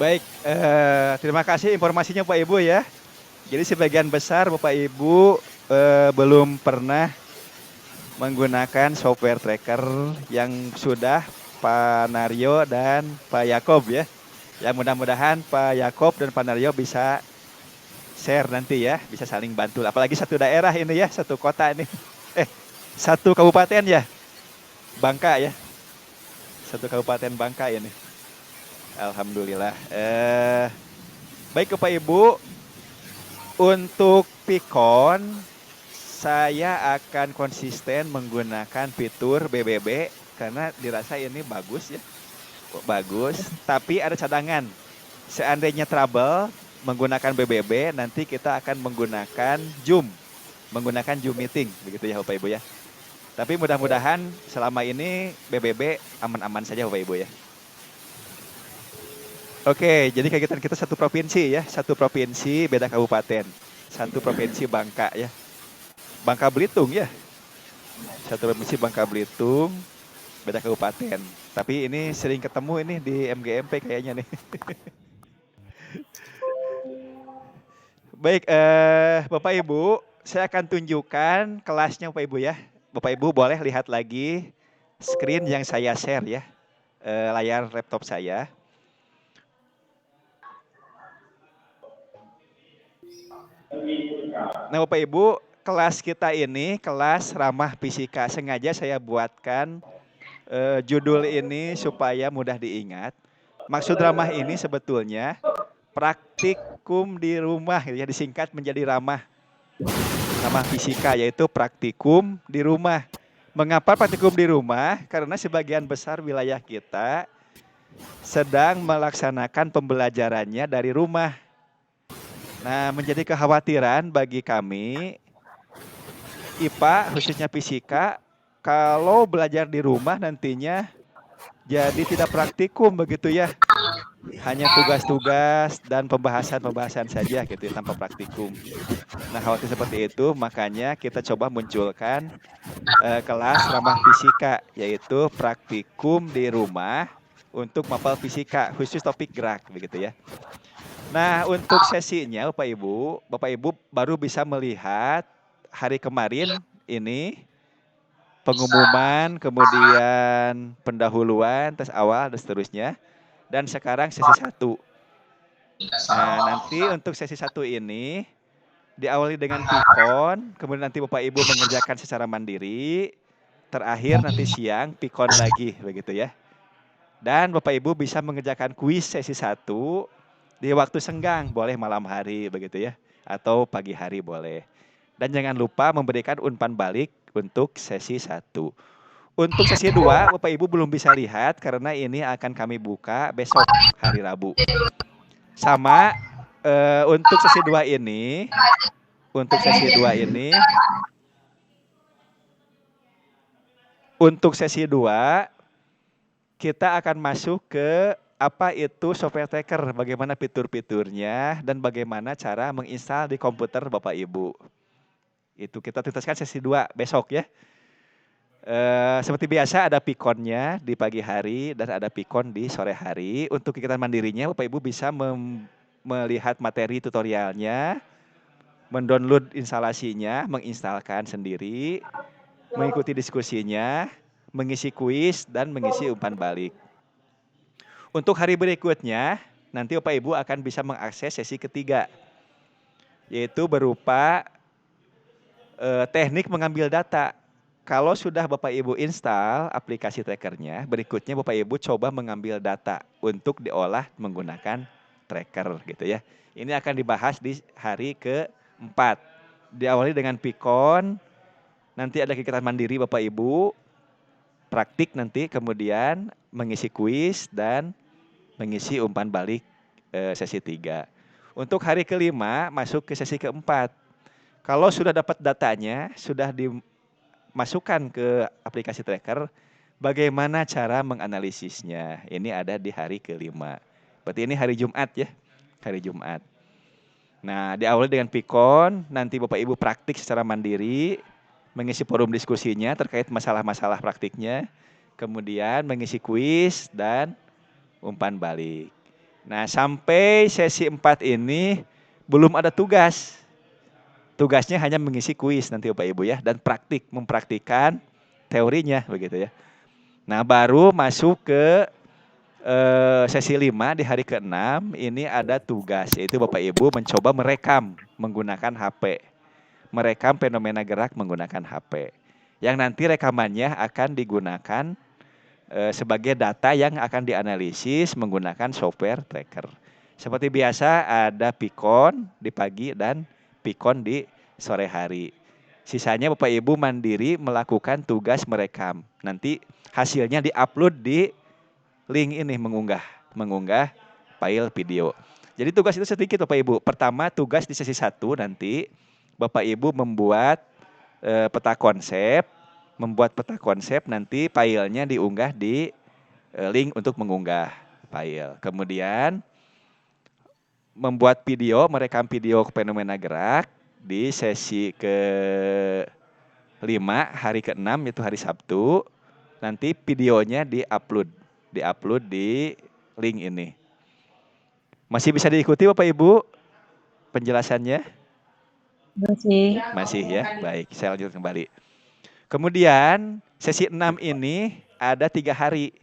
Baik, terima kasih informasinya Pak Ibu ya. Jadi sebagian besar Bapak Ibu belum pernah menggunakan software tracker yang sudah Pak Naryo dan Pak Yakob ya. Ya mudah-mudahan Pak Yakob dan Pak Naryo bisa share nanti ya, bisa saling bantu. Apalagi satu daerah ini ya, satu kota ini. Eh, satu kabupaten ya, Bangka ya. Satu kabupaten Bangka ini. Alhamdulillah. Baik Bapak Ibu, untuk Pikon saya akan konsisten menggunakan fitur BBB karena dirasa ini bagus ya. Bagus, tapi ada cadangan. Seandainya trouble menggunakan BBB, nanti kita akan menggunakan Zoom meeting, begitu ya Bapak Ibu ya. Tapi mudah-mudahan selama ini BBB aman-aman saja Bapak Ibu ya. Oke, jadi kegiatan kita satu provinsi ya, satu provinsi beda kabupaten. Satu provinsi Bangka ya. Bangka Belitung ya. Satu provinsi Bangka Belitung, beda kabupaten. Tapi ini sering ketemu ini di MGMP kayaknya nih. Baik, Bapak Ibu, saya akan tunjukkan kelasnya Bapak Ibu ya. Bapak Ibu boleh lihat lagi screen yang saya share ya, layar laptop saya. Nah Bapak Ibu, kelas kita ini kelas ramah fisika. Sengaja saya buatkan judul ini supaya mudah diingat. Maksud ramah ini sebetulnya praktikum di rumah, ya disingkat menjadi ramah fisika, yaitu praktikum di rumah. Mengapa praktikum di rumah? Karena sebagian besar wilayah kita sedang melaksanakan pembelajarannya dari rumah. Nah, menjadi kekhawatiran bagi kami IPA, khususnya fisika, kalau belajar di rumah nantinya jadi tidak praktikum begitu ya. Hanya tugas-tugas dan pembahasan-pembahasan saja gitu ya, tanpa praktikum. Nah, khawatir seperti itu, makanya kita coba munculkan kelas ramah fisika, yaitu praktikum di rumah untuk mapel fisika, khusus topik gerak begitu ya. Nah, untuk sesinya Bapak Ibu baru bisa melihat hari kemarin ini pengumuman, kemudian pendahuluan, tes awal dan seterusnya. Dan sekarang sesi 1. Nah, nanti untuk sesi 1 ini diawali dengan Pikon, kemudian nanti Bapak Ibu mengerjakan secara mandiri, terakhir nanti siang Pikon lagi begitu ya. Dan Bapak Ibu bisa mengerjakan kuis sesi 1 di waktu senggang, boleh malam hari begitu ya, atau pagi hari boleh. Dan jangan lupa memberikan umpan balik untuk sesi 1. Untuk sesi 2, Bapak Ibu belum bisa lihat karena ini akan kami buka besok hari Rabu. Sama untuk sesi 2 ini, untuk sesi 2 kita akan masuk ke apa itu software tracker, bagaimana fitur-fiturnya dan bagaimana cara menginstal di komputer Bapak Ibu. Itu kita tuntaskan sesi 2 besok ya. Seperti biasa ada pikonnya di pagi hari dan ada pikon di sore hari. Untuk kegiatan mandirinya Bapak Ibu bisa melihat materi tutorialnya, mendownload instalasinya, menginstalkan sendiri, mengikuti diskusinya, mengisi kuis dan mengisi umpan balik. Untuk hari berikutnya nanti Bapak Ibu akan bisa mengakses sesi ketiga, yaitu berupa teknik mengambil data. Kalau sudah Bapak Ibu install aplikasi trackernya, berikutnya Bapak Ibu coba mengambil data untuk diolah menggunakan tracker gitu ya. Ini akan dibahas di hari ke-4. Diawali dengan Pikon, nanti ada kegiatan mandiri Bapak Ibu, praktik nanti, kemudian mengisi kuis dan mengisi umpan balik sesi 3. Untuk hari ke-5 masuk ke sesi ke-4. Kalau sudah dapat datanya, sudah dimasukkan ke aplikasi tracker, bagaimana cara menganalisisnya? Ini ada di hari ke-5. Berarti ini hari Jumat ya, hari Jumat. Nah, diawali dengan Pikon, nanti Bapak Ibu praktik secara mandiri, mengisi forum diskusinya terkait masalah-masalah praktiknya, kemudian mengisi kuis dan umpan balik. Nah, sampai sesi 4 ini belum ada tugas. Tugasnya hanya mengisi kuis nanti Bapak Ibu ya dan mempraktikkan teorinya begitu ya. Nah, baru masuk ke sesi 5 di hari ke-6 ini ada tugas yaitu Bapak Ibu mencoba merekam menggunakan HP. Merekam fenomena gerak menggunakan HP. Yang nanti rekamannya akan digunakan sebagai data yang akan dianalisis menggunakan software tracker. Seperti biasa ada Pikon di pagi dan Pikon di sore hari. Sisanya Bapak Ibu mandiri melakukan tugas merekam. Nanti hasilnya diupload di link ini mengunggah file video. Jadi tugas itu sedikit Bapak Ibu. Pertama tugas di sesi 1 nanti Bapak Ibu membuat membuat peta konsep nanti filenya diunggah di link untuk mengunggah file. Kemudian membuat video, merekam video fenomena gerak di sesi ke-5 hari ke-6 yaitu hari Sabtu. Nanti videonya diupload di link ini. Masih bisa diikuti Bapak Ibu penjelasannya? Masih ya, baik. Saya lanjut kembali. Kemudian sesi 6 ini ada 3 hari,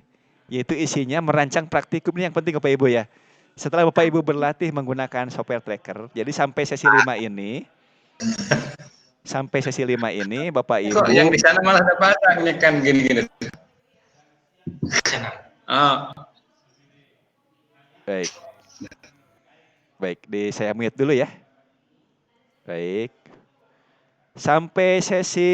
yaitu isinya merancang praktikum ini yang penting Bapak Ibu ya. Setelah Bapak Ibu berlatih menggunakan software tracker, jadi sampai sesi 5 ini, Bapak Ibu. Kok yang di sana malah ada batangnya kan gini-gini. Baik. Baik, saya mute dulu ya. Baik. Sampai sesi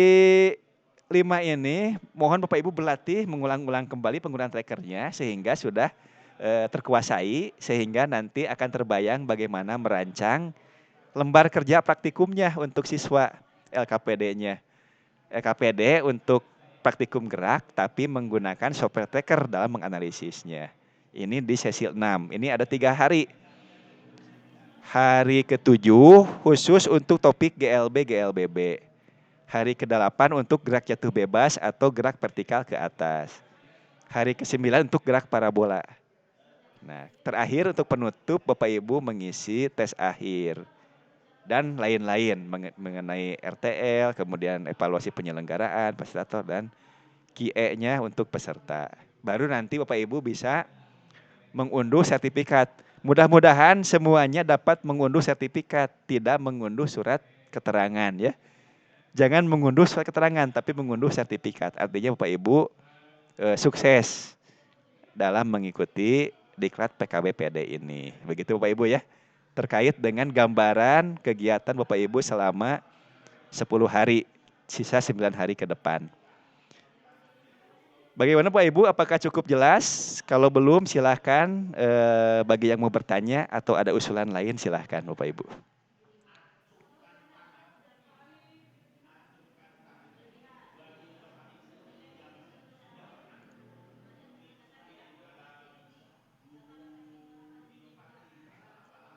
5 ini, mohon Bapak Ibu berlatih mengulang-ulang kembali penggunaan trackernya sehingga sudah terkuasai, sehingga nanti akan terbayang bagaimana merancang lembar kerja praktikumnya untuk siswa LKPD-nya. LKPD untuk praktikum gerak tapi menggunakan software tracker dalam menganalisisnya. Ini di sesi 6, ini ada 3 hari. Hari ke-7 khusus untuk topik GLB, GLBB. Hari ke-8 untuk gerak jatuh bebas atau gerak vertikal ke atas. Hari ke-9 untuk gerak parabola. Nah, terakhir untuk penutup Bapak Ibu mengisi tes akhir. Dan lain-lain mengenai RTL, kemudian evaluasi penyelenggaraan, fasilitator, dan QE-nya untuk peserta. Baru nanti Bapak Ibu bisa mengunduh sertifikat. Mudah-mudahan semuanya dapat mengunduh sertifikat, tidak mengunduh surat keterangan ya. Jangan mengunduh surat keterangan, tapi mengunduh sertifikat. Artinya Bapak Ibu sukses dalam mengikuti diklat PKBPD ini. Begitu Bapak Ibu ya. Terkait dengan gambaran kegiatan Bapak Ibu selama 10 hari, sisa 9 hari ke depan. Bagaimana Pak Ibu, apakah cukup jelas? Kalau belum silahkan bagi yang mau bertanya atau ada usulan lain silahkan Bapak Ibu.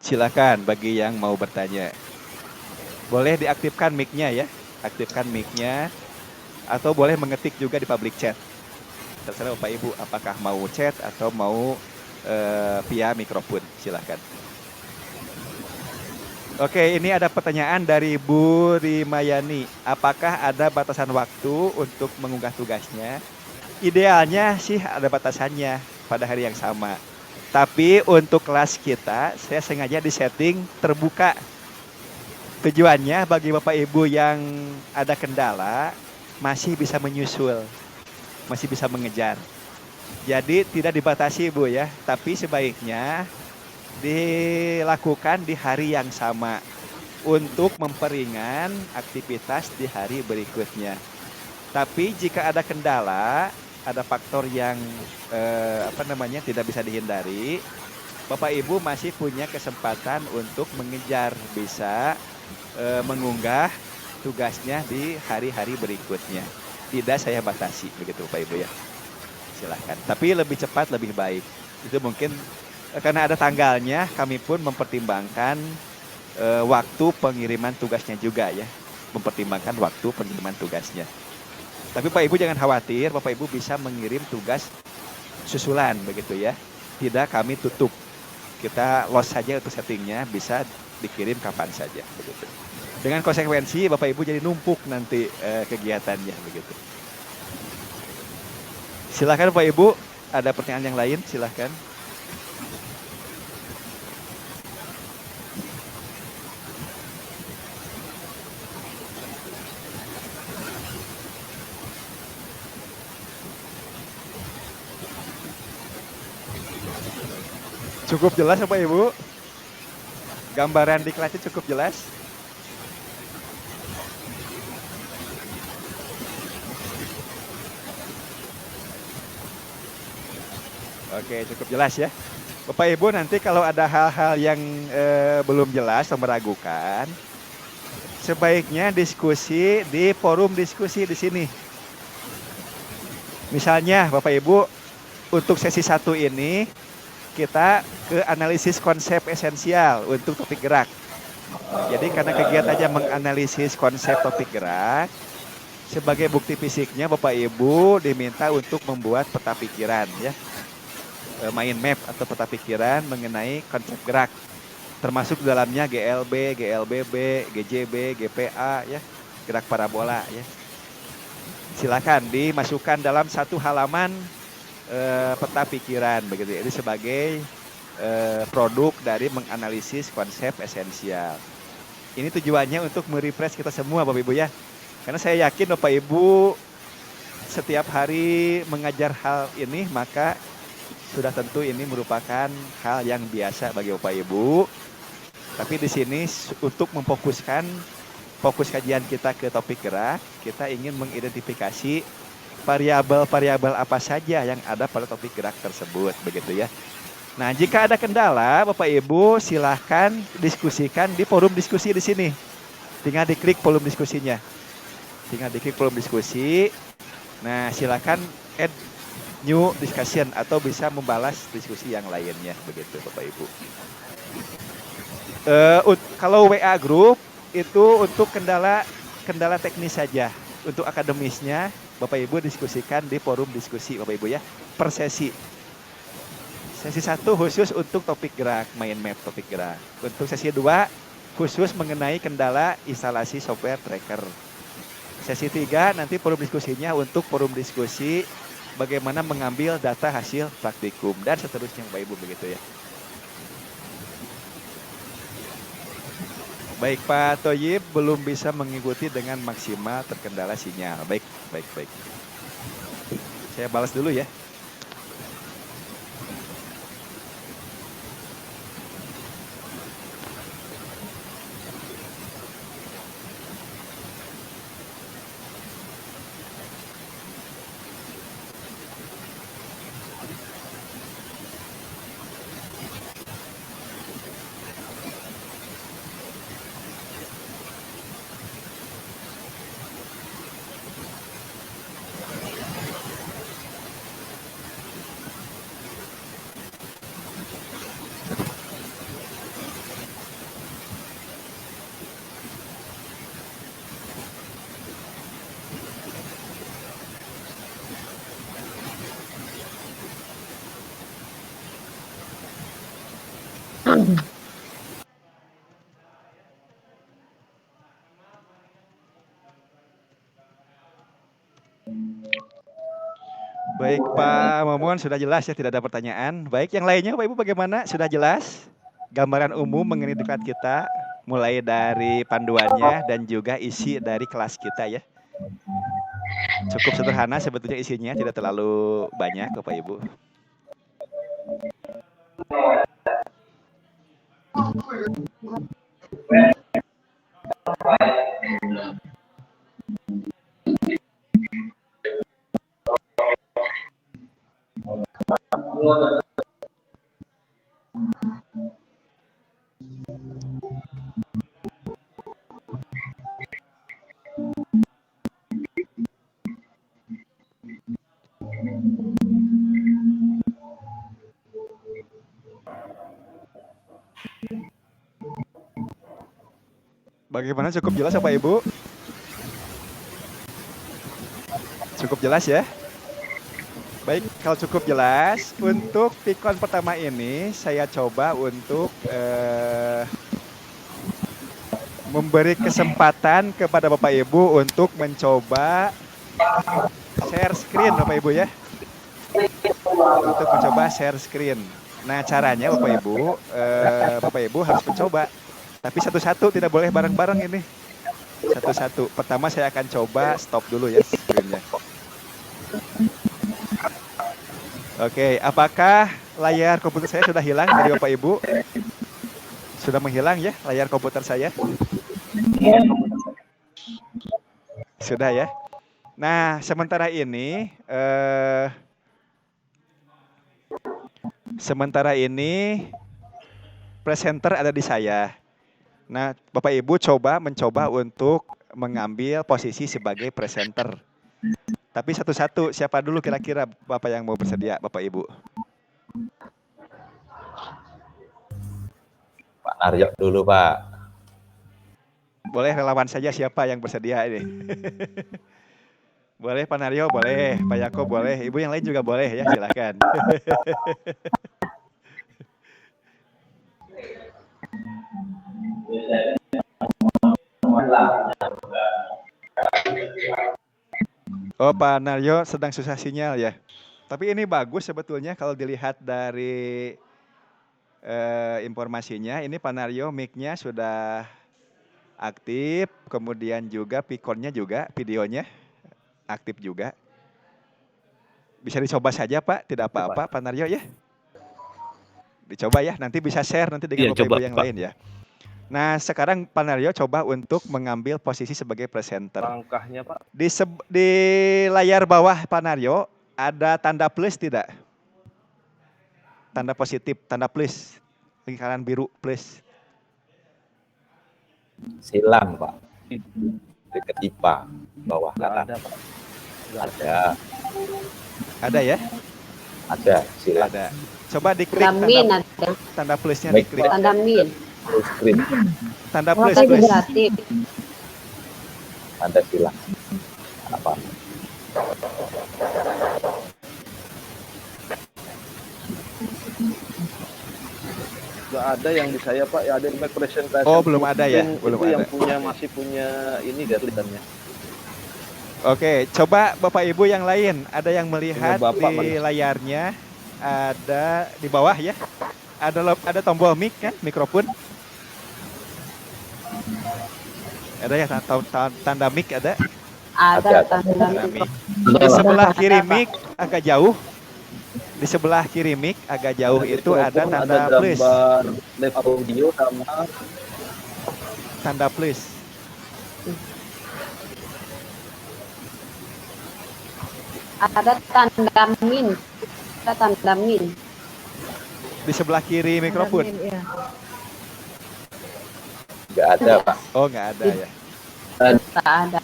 Silakan bagi yang mau bertanya. Boleh diaktifkan mic-nya ya, aktifkan mic-nya atau boleh mengetik juga di public chat. Terserah Bapak Ibu apakah mau chat atau mau via mikrofon, silakan. Oke, ini ada pertanyaan dari Bu Rimayani. Apakah ada batasan waktu untuk mengunggah tugasnya? Idealnya sih ada batasannya pada hari yang sama. Tapi untuk kelas kita, saya sengaja disetting terbuka. Tujuannya bagi Bapak Ibu yang ada kendala, masih bisa menyusul, masih bisa mengejar. Jadi tidak dibatasi Bu ya, tapi sebaiknya dilakukan di hari yang sama untuk memperingan aktivitas di hari berikutnya. Tapi jika ada kendala, ada faktor yang tidak bisa dihindari, Bapak Ibu masih punya kesempatan untuk mengejar, bisa mengunggah tugasnya di hari-hari berikutnya. Tidak saya batasi begitu Bapak Ibu ya. Silahkan. Tapi lebih cepat lebih baik. Itu mungkin karena ada tanggalnya, kami pun mempertimbangkan waktu pengiriman tugasnya juga ya. Mempertimbangkan waktu pengiriman tugasnya. Tapi Pak Ibu jangan khawatir, Bapak Ibu bisa mengirim tugas susulan begitu ya. Tidak kami tutup. Kita lost saja untuk settingnya, bisa dikirim kapan saja begitu. Dengan konsekuensi Bapak Ibu jadi numpuk nanti kegiatannya begitu. Silakan Bapak Ibu, ada pertanyaan yang lain silakan. Cukup jelas Bapak Ibu? Gambaran di kelasnya cukup jelas? Oke, cukup jelas ya. Bapak Ibu nanti kalau ada hal-hal yang belum jelas atau meragukan, sebaiknya diskusi di forum diskusi di sini. Misalnya Bapak Ibu, untuk sesi 1 ini kita ke analisis konsep esensial untuk topik gerak. Jadi karena kegiatannya menganalisis konsep topik gerak, sebagai bukti fisiknya Bapak Ibu diminta untuk membuat peta pikiran ya. Mind map atau peta pikiran mengenai konsep gerak. Termasuk dalamnya GLB, GLBB, GJB, GPA ya, gerak parabola ya. Silakan dimasukkan dalam 1 halaman peta pikiran begitu. Ini sebagai produk dari menganalisis konsep esensial. Ini tujuannya untuk merefresh kita semua Bapak Ibu ya. Karena saya yakin Bapak Ibu setiap hari mengajar hal ini, maka sudah tentu ini merupakan hal yang biasa bagi Bapak Ibu. Tapi di sini untuk memfokuskan fokus kajian kita ke topik gerak, kita ingin mengidentifikasi variabel-variabel apa saja yang ada pada topik gerak tersebut, begitu ya. Nah, jika ada kendala, Bapak Ibu silahkan diskusikan di forum diskusi di sini. Tinggal diklik forum diskusinya. Tinggal diklik forum diskusi. Nah, silahkan add new discussion atau bisa membalas diskusi yang lainnya, begitu Bapak Ibu. Kalau WA group itu untuk kendala teknis saja. Untuk akademisnya Bapak Ibu diskusikan di forum diskusi Bapak Ibu ya, per sesi. Sesi 1 khusus untuk topik gerak, mind map topik gerak. Untuk sesi 2 khusus mengenai kendala instalasi software tracker. Sesi 3 nanti forum diskusinya untuk forum diskusi bagaimana mengambil data hasil praktikum dan seterusnya Bapak Ibu begitu ya. Baik Pak Toyib belum bisa mengikuti dengan maksimal terkendala sinyal. Baik. Saya balas dulu ya. Baik Pak Momon, sudah jelas ya, tidak ada pertanyaan. Baik, yang lainnya Bapak Ibu bagaimana? Sudah jelas gambaran umum mengenai dekat kita, mulai dari panduannya dan juga isi dari kelas kita ya. Cukup sederhana sebetulnya isinya, tidak terlalu banyak Bapak Ibu. Bagaimana, cukup jelas Bapak Ibu? Cukup jelas ya? Baik, kalau cukup jelas, untuk pikon pertama ini saya coba untuk memberi kesempatan kepada Bapak Ibu untuk mencoba share screen Bapak Ibu ya. Untuk mencoba share screen. Nah caranya Bapak Ibu harus mencoba. Tapi satu-satu, tidak boleh bareng-bareng ini. Satu-satu. Pertama saya akan coba stop dulu ya screen-nya. Oke, apakah layar komputer saya sudah hilang dari Bapak Ibu? Sudah menghilang ya layar komputer saya? Sudah ya. Nah, sementara ini presenter ada di saya. Nah, Bapak Ibu mencoba untuk mengambil posisi sebagai presenter. Tapi satu-satu, siapa dulu kira-kira Bapak yang mau bersedia, Bapak Ibu? Pak Naryo dulu, Pak. Boleh relawan saja siapa yang bersedia ini. Boleh Pak Naryo, boleh. Pak Yako boleh. Ibu yang lain juga boleh ya, silakan. Oh, Pak Naryo sedang susah sinyal ya. Tapi ini bagus sebetulnya kalau dilihat dari informasinya. Ini Pak Naryo mic-nya sudah aktif, kemudian juga pikonnya juga, videonya aktif juga. Bisa dicoba saja Pak, tidak apa-apa Pak Naryo ya. Dicoba ya, nanti bisa share nanti dengan Bapak Ibu yang lain ya. Nah sekarang Pak Naryo coba untuk mengambil posisi sebagai presenter. Langkahnya Pak. Di layar bawah Pak Naryo ada tanda plus tidak? Tanda positif, tanda plus, lingkaran biru plus. Silang, Pak. Dekat IPA, bawah kanan. Ada Pak. Ada. Ada ya? Ada, silang. Ada. Coba diklik tanda plusnya, diklik. Tanda min. Screen. Tanda plus. Gratis. Ada silang. Apa? Gak ada yang di saya Pak, ya ada yang presentasi. Oh belum ada ya? Belum itu ada. yang masih punya ini gak tulisannya. Oke, coba Bapak Ibu yang lain, ada yang melihat di layarnya, ada di bawah ya, ada tombol mic kan, mikrofon. Ada ya tanda mic ada? Ada tanda mic. Di sebelah kiri mic agak jauh. Di sebelah kiri mic agak jauh itu ada tanda plus. Live audio sama tanda plus. Ada tanda min. Ada tanda min. Di sebelah kiri mikrofon. Nggak ada, Pak. Oh, nggak ada ya. Tak ada.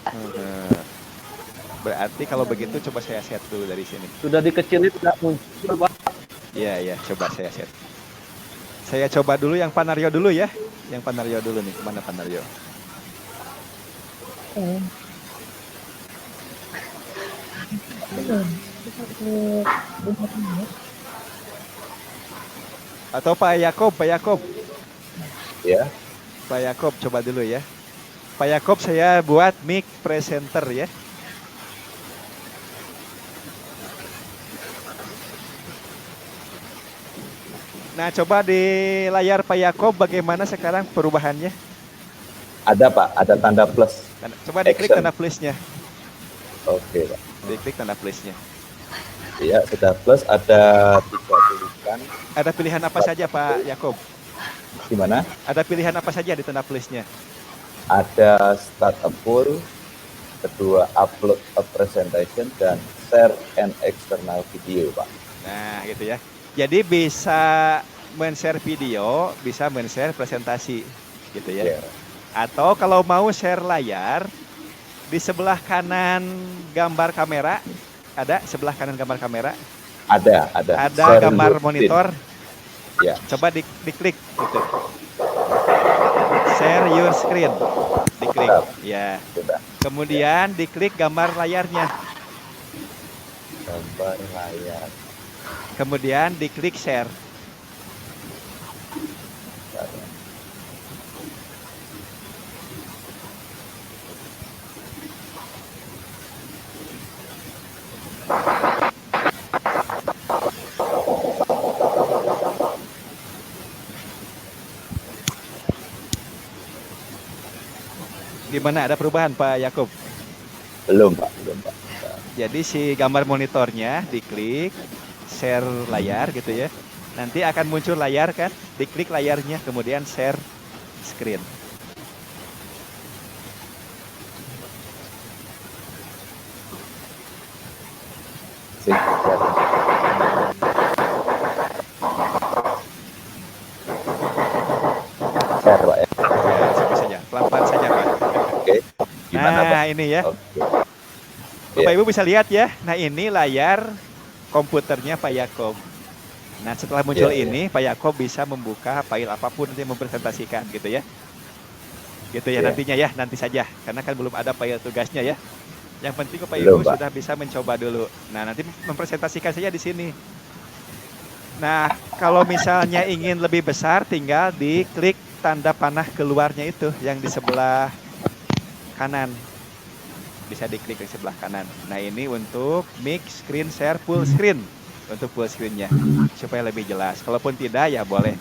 Berarti kalau begitu coba saya set dulu dari sini. sudah dikecilin nggak muncul Pak. Iya, coba saya set. Saya coba dulu yang Pak Naryo dulu ya. Yang Pak Naryo dulu nih, kemana Pak Naryo? Atau Pak Yakob. Ya. Pak Yakob coba dulu ya. Pak Yakob saya buat mic presenter ya. Nah, coba di layar Pak Yakob bagaimana sekarang perubahannya? Ada, Pak. Ada tanda plus. Coba diklik Action. tanda plusnya. Oke, Pak. Diklik tanda plusnya. Iya, sudah plus. Ada 3 tulisan. Ada pilihan apa saja Pak Yakob? Gimana? Ada pilihan apa saja di tanda plusnya? Ada start a poll, kedua upload a presentation, dan share an external video, Pak. Nah, gitu ya. Jadi bisa men-share video, bisa men-share presentasi, gitu ya. Yeah. Atau kalau mau share layar, di sebelah kanan gambar kamera, ada sebelah kanan gambar kamera? Ada. Ada Share gambar your monitor. Ya. Coba diklik gitu. Share your screen. Diklik. Sudah. Ya. Sudah. Kemudian diklik gambar layarnya. gambar layar. Kemudian diklik share. Gimana, ada perubahan Pak Yakub? Belum Pak, belum Pak. Jadi si gambar monitornya diklik share layar gitu ya. Nanti akan muncul layar kan? Diklik layarnya kemudian share screen. Sip, share. Share Pak ya. Ya, sampai saja. Pelan-pelan saja Pak. Oke. Gimana Pak? Nah, ini ya. Oke. Bapak Ibu bisa lihat ya. Nah, ini layar komputernya Pak Yakob. Nah, setelah muncul Iya, ini, Pak Yakob bisa membuka file apapun yang mempresentasikan gitu ya. Gitu ya Iya. nantinya ya, nanti saja. Karena kan belum ada file tugasnya ya. Yang penting Bapak Belum, Ibu Pak. sudah bisa mencoba dulu. Nah, nanti mempresentasikan saja di sini. Nah, kalau misalnya ingin lebih besar, tinggal diklik tanda panah keluarnya itu yang di sebelah kanan. Bisa diklik di sebelah kanan. Nah, ini untuk mix screen share full screen. Untuk full screen-nya supaya lebih jelas. Kalaupun tidak ya boleh.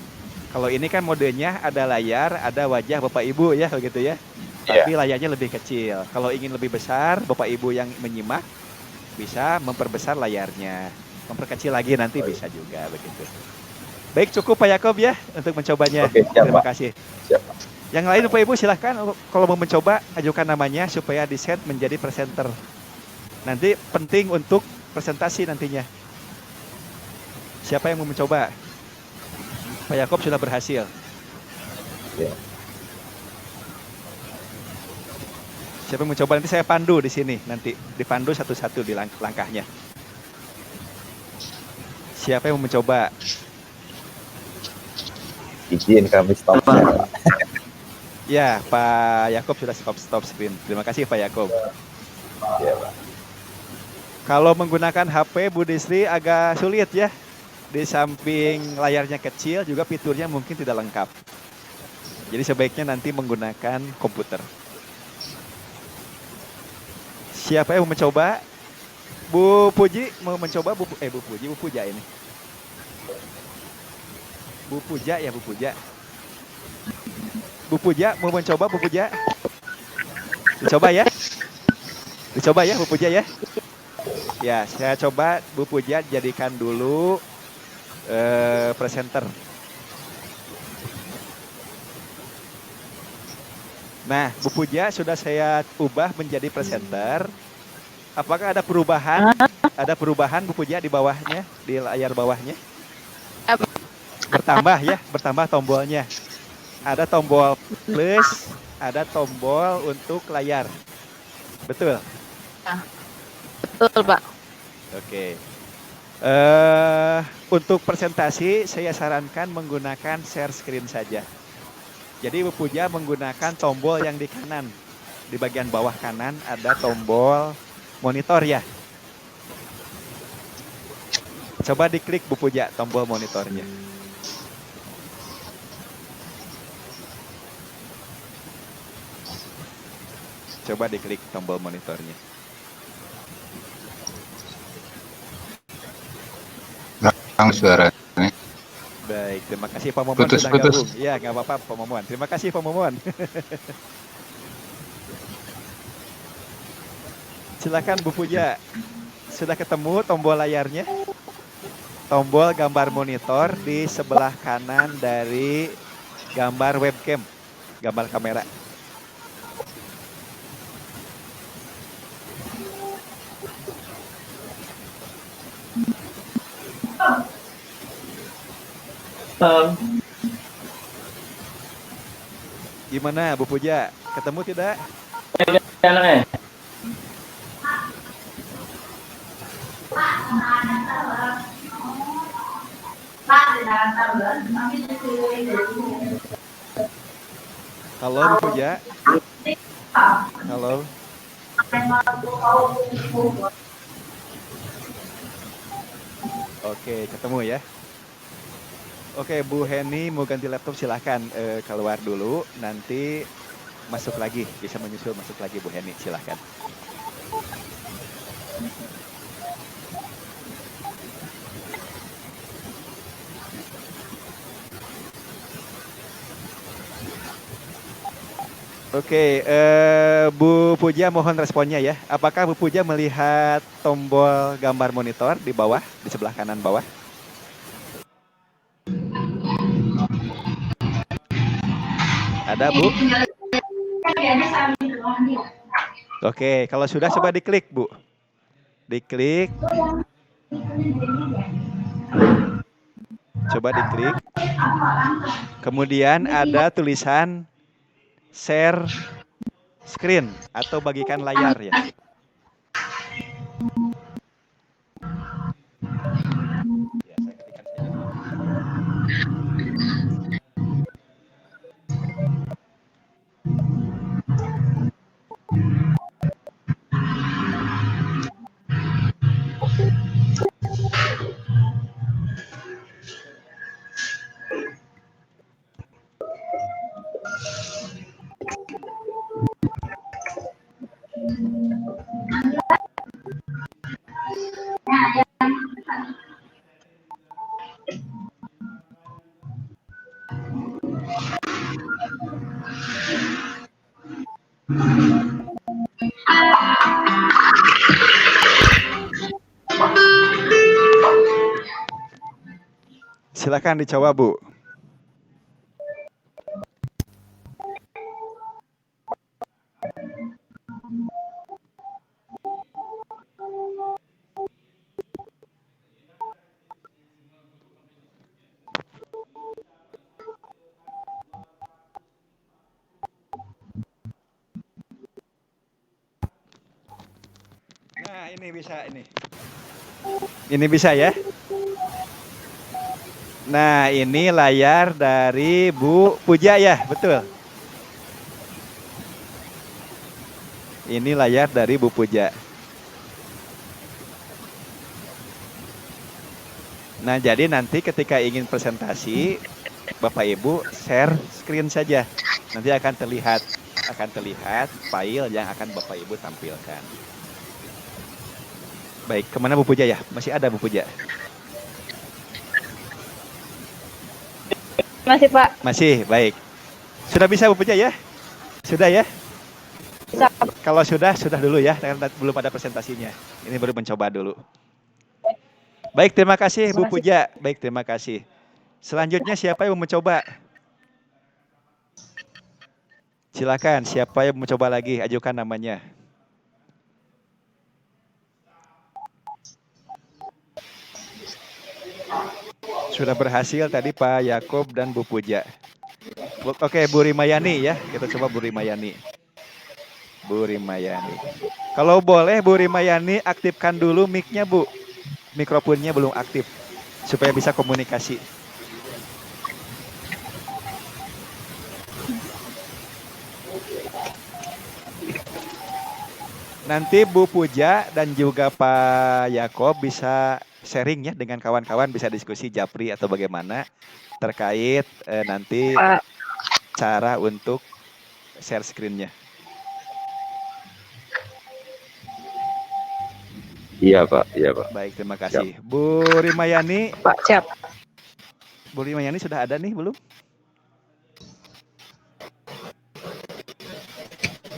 Kalau ini kan modenya ada layar, ada wajah Bapak Ibu ya begitu ya. Tapi layarnya lebih kecil. Kalau ingin lebih besar, Bapak Ibu yang menyimak bisa memperbesar layarnya. Memperkecil lagi nanti bisa juga begitu. Baik, cukup Pak Yakob ya untuk mencobanya. Oke, siap, Terima Pak. kasih. Siap Pak. Yang lain Bapak Ibu silahkan kalau mau mencoba ajukan namanya supaya di set menjadi presenter. Nanti penting untuk presentasi nantinya. Siapa yang mau mencoba? Pak Yakob sudah berhasil. Ya. Siapa yang mencoba nanti saya pandu di sini nanti dipandu satu-satu di langkahnya. Siapa yang mau mencoba? Izin kami stop share Pak. Ya, Pak Yakob sudah stop screen. Terima kasih Pak Yakob. Iya Pak. Kalau menggunakan HP Bu Disri agak sulit ya. Di samping layarnya kecil juga fiturnya mungkin tidak lengkap. Jadi sebaiknya nanti menggunakan komputer. Siapa yang mau mencoba? Bu Puji mau mencoba? Bu Puja ini. Bu Puja ya, Bu Puja. Bu Puja mau mencoba, Bu Puja? Dicoba ya? Dicoba ya Bu Puja ya? Ya, saya coba Bu Puja jadikan dulu presenter. Nah, Bu Puja sudah saya ubah menjadi presenter. Apakah ada perubahan? Ada perubahan Bu Puja di bawahnya, di layar bawahnya? Bertambah ya, bertambah tombolnya. Ada tombol plus, ada tombol untuk layar. Betul? Betul, Pak. Oke. Untuk presentasi saya sarankan menggunakan share screen saja. Jadi Bu Puja menggunakan tombol yang di kanan. Di bagian bawah kanan ada tombol monitor ya. Coba diklik Bu Puja tombol monitornya. Coba diklik tombol monitornya. Kang suaranya. Baik, terima kasih Pak Momon Putus, sudah putus. gabung. Iya, nggak apa-apa Pak Momon. Terima kasih Pak Momon. Silakan Bu Puja. Sudah ketemu tombol layarnya? Tombol gambar monitor di sebelah kanan dari gambar webcam, gambar kamera. Gimana Bu Puja? Ketemu tidak? Halo Bu Puja. Halo. Oke, ketemu ya. Oke, Bu Heni mau ganti laptop silahkan keluar dulu. Nanti masuk lagi, bisa menyusul masuk lagi Bu Heni, silahkan. Oke, Bu Puja mohon responnya ya. Apakah Bu Puja melihat tombol gambar monitor di bawah, di sebelah kanan bawah? Ada Bu? Oke, kalau sudah coba diklik Bu. Diklik. Coba diklik. Kemudian ada tulisan share screen atau bagikan layar ya. Ya, saya ketikkan saja. Silakan dicoba Bu. Nah, ini bisa ini. Ini bisa ya. Nah, ini layar dari Bu Puja ya, betul. Ini layar dari Bu Puja. Nah, jadi nanti ketika ingin presentasi, Bapak Ibu share screen saja. Nanti akan terlihat file yang akan Bapak Ibu tampilkan. Baik, kemana Bu Puja ya? Masih ada Bu Puja? Masih Pak. Masih, baik. Sudah bisa Bu Puja ya? Sudah ya? Bisa. Kalau sudah dulu ya, karena belum ada presentasinya. Ini baru mencoba dulu. Baik, terima kasih Bu Puja. Baik, terima kasih. Selanjutnya siapa yang mau mencoba? Silakan, siapa yang mau mencoba lagi? Ajukan namanya. Sudah berhasil tadi Pak Yakob dan Bu Puja. Oke, Bu Rimayani ya. Kita coba Bu Rimayani. Bu Rimayani. Kalau boleh Bu Rimayani aktifkan dulu mic-nya Bu. Mikrofonnya belum aktif. Supaya bisa komunikasi. Nanti Bu Puja dan juga Pak Yakob bisa sharing ya dengan kawan-kawan, bisa diskusi japri atau bagaimana terkait nanti cara untuk share screen-nya. Iya Pak, iya Pak. Baik, terima kasih. Siap. Bu Rimayani. Pak, siap. Bu Rimayani sudah ada nih belum?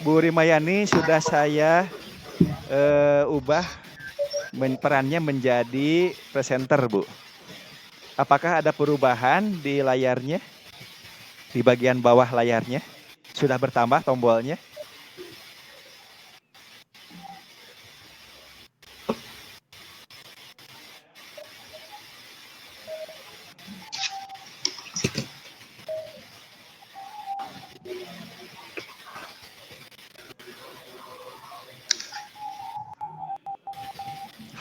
Bu Rimayani sudah saya ubah perannya menjadi presenter, Bu. Apakah ada perubahan di layarnya? Di bagian bawah layarnya? Sudah bertambah tombolnya?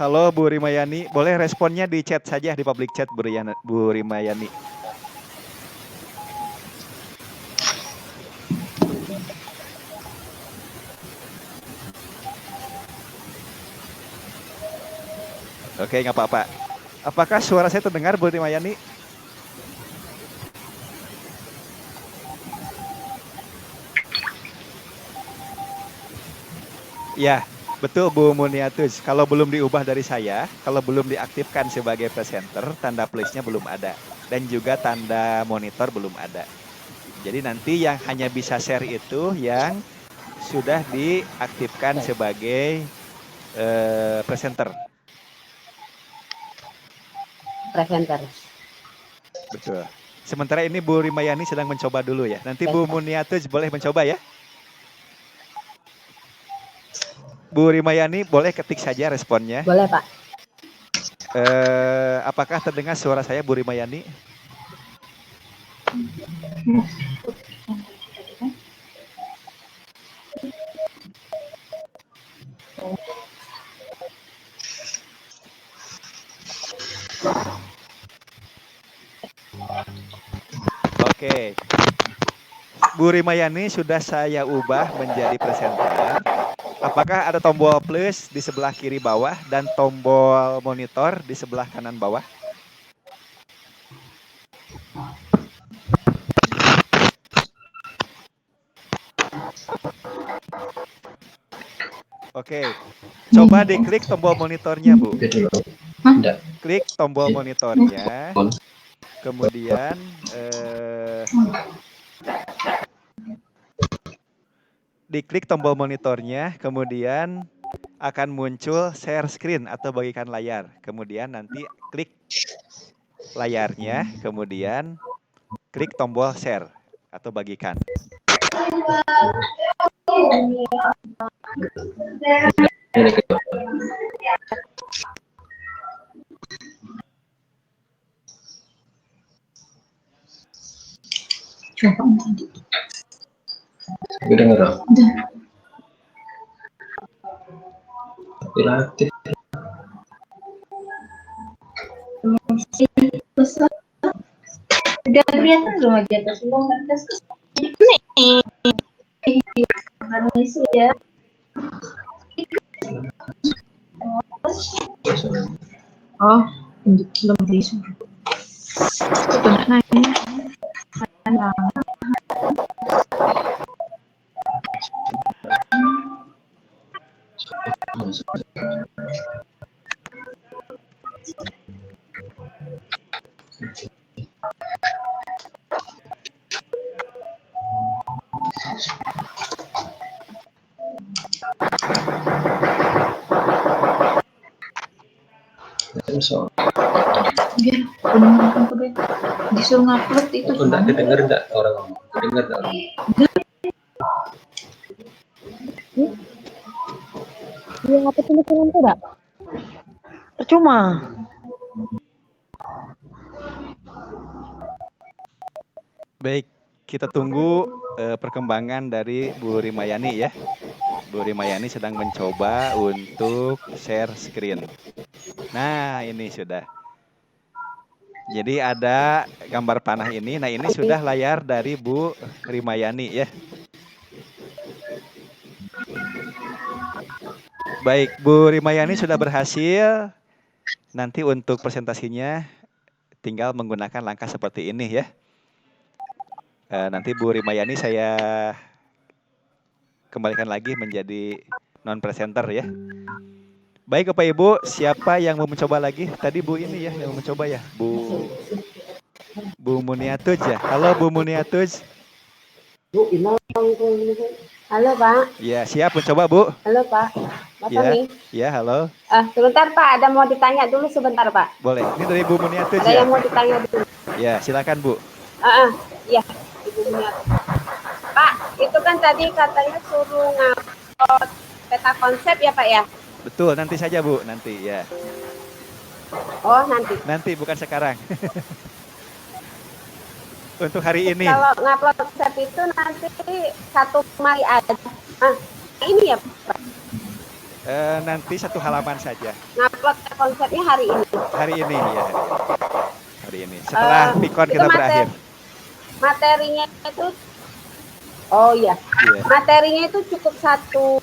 Halo Bu Rimayani, boleh responnya di chat saja, di public chat Bu Rimayani. Oke, nggak apa-apa. Apakah suara saya terdengar, Bu Rimayani? Ya, betul Bu Muniatus. Kalau belum diubah dari saya, kalau belum diaktifkan sebagai presenter, tanda plus-nya belum ada. Dan juga tanda monitor belum ada. Jadi nanti yang hanya bisa share itu yang sudah diaktifkan sebagai presenter. Presenter. Betul. Sementara ini Bu Rimayani sedang mencoba dulu ya. Nanti Bu Muniatus boleh mencoba ya. Bu Rimayani boleh ketik saja responnya. Boleh, Pak. Apakah terdengar suara saya, Bu Rimayani? Oke. Bu Rimayani sudah saya ubah menjadi presenter. Apakah ada tombol plus di sebelah kiri bawah dan tombol monitor di sebelah kanan bawah? Oke, coba diklik tombol monitornya, Bu. Klik tombol monitornya, kemudian diklik tombol monitornya, kemudian akan muncul share screen atau bagikan layar. Kemudian nanti klik layarnya, kemudian klik tombol share atau bagikan. Udah nggak tahu. Relatif. Udah kelihatan belum aja atas belum atas ya. Oh, belum bisa. Biar benar-benar disuruh ngupload itu. Enggak kedengar enggak orang ngomong? Kedengar enggak orang? Iya, apa tulisan itu, Pak? Percuma. Baik, kita tunggu perkembangan dari Bu Rimayani ya. Bu Rimayani sedang mencoba untuk share screen. Nah, ini sudah. Jadi ada gambar panah ini. Nah, ini sudah layar dari Bu Rimayani ya. Baik, Bu Rimayani sudah berhasil. Nanti untuk presentasinya tinggal menggunakan langkah seperti ini ya. Nanti Bu Rimayani saya kembalikan lagi menjadi non-presenter ya. Baik Bapak Ibu, siapa yang mau mencoba lagi? Tadi Bu ini ya yang mau mencoba ya, Bu Muniatuj ya. Halo Bu Muniatuj. Halo, Pak. Ya, siap mencoba Bu. Halo, Pak. Bapak Ya, nih. ya halo. Sebentar, Pak. Ada mau ditanya dulu sebentar, Pak. Boleh. Ini dari Bu Muniatuj Ada ya. yang mau ditanya dulu. Ya, silakan Bu. Iya, Ibu Muniatuj. Pak, itu kan tadi katanya suruh ngupload peta konsep ya, Pak ya? Betul, nanti saja Bu, nanti ya. Oh, nanti. Nanti bukan sekarang. Untuk hari ini. Kalau ngupload konsep itu nanti satu kali aja. Ini ya, Pak? Nanti satu halaman saja. Ngupload konsepnya hari ini. Hari ini ya. Hari ini. Setelah Pikon kita berakhir. Materinya itu, oh iya. Yeah. Materinya itu cukup satu,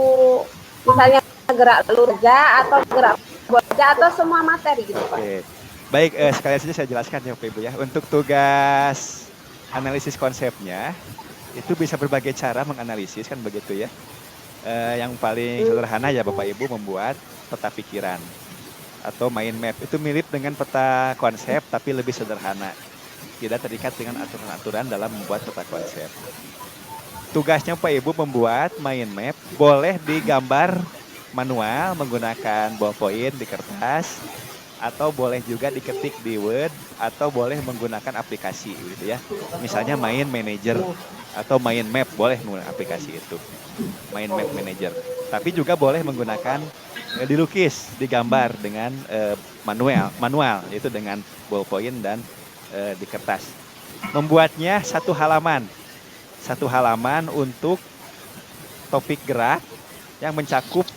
misalnya gerak lurja atau gerak boja atau semua materi gitu Pak. Oke. Baik, sekalian saja saya jelaskan ya Bapak Ibu ya. Untuk tugas analisis konsepnya, itu bisa berbagai cara menganalisis kan begitu ya. Yang paling sederhana ya Bapak Ibu membuat peta pikiran atau mind map. Itu mirip dengan peta konsep tapi lebih sederhana. Tidak terikat dengan aturan-aturan dalam membuat peta konsep. Tugasnya Pak Ibu membuat mind map, boleh digambar manual menggunakan ballpoint di kertas, atau boleh juga diketik di Word, atau boleh menggunakan aplikasi gitu ya. Misalnya Mind Manager atau Mind Map, boleh menggunakan aplikasi itu. Mind Map Manager. Tapi juga boleh menggunakan dilukis, digambar dengan manual, yaitu dengan ballpoint dan di kertas. Membuatnya satu halaman untuk topik gerak yang mencakup